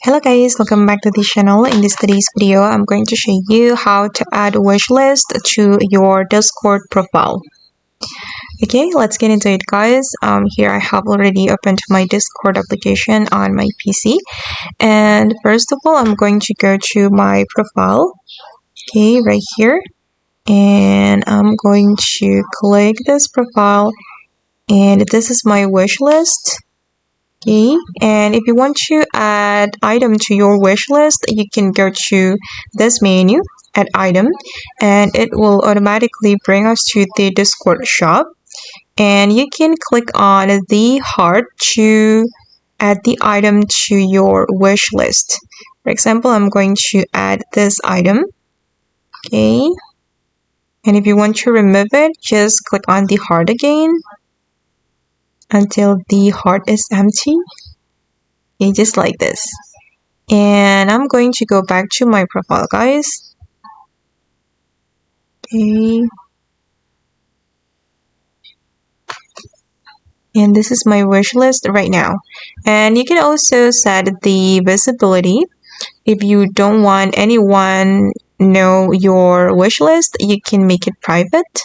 Hello guys, welcome back to the channel. In today's video, I'm going to show you how to add a wish list to your Discord profile. Okay, let's get into it guys. Here I have already opened my Discord application on my PC. And first of all, I'm going to go to my profile. Okay, right here. And I'm going to click this profile. And this is my wish list. Okay, and if you want to add item to your wish list, you can go to this menu, add item, and it will automatically bring us to the Discord shop. And you can click on the heart to add the item to your wish list. For example, I'm going to add this item. Okay, and if you want to remove it, just click on the heart again until the heart is empty. Okay, just like this. And I'm going to go back to my profile guys. Okay, and this is my wish list right now. And you can also set the visibility. If you don't want anyone know your wish list, you can make it private.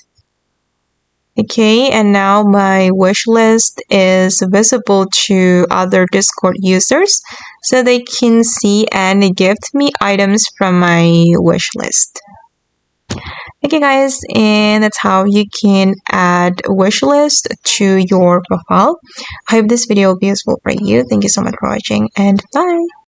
Okay, and now my wish list is visible to other Discord users so they can see and gift me items from my wish list. Okay guys, and that's how you can add wish list to your profile. I hope this video will be useful for you. Thank you so much for watching and bye!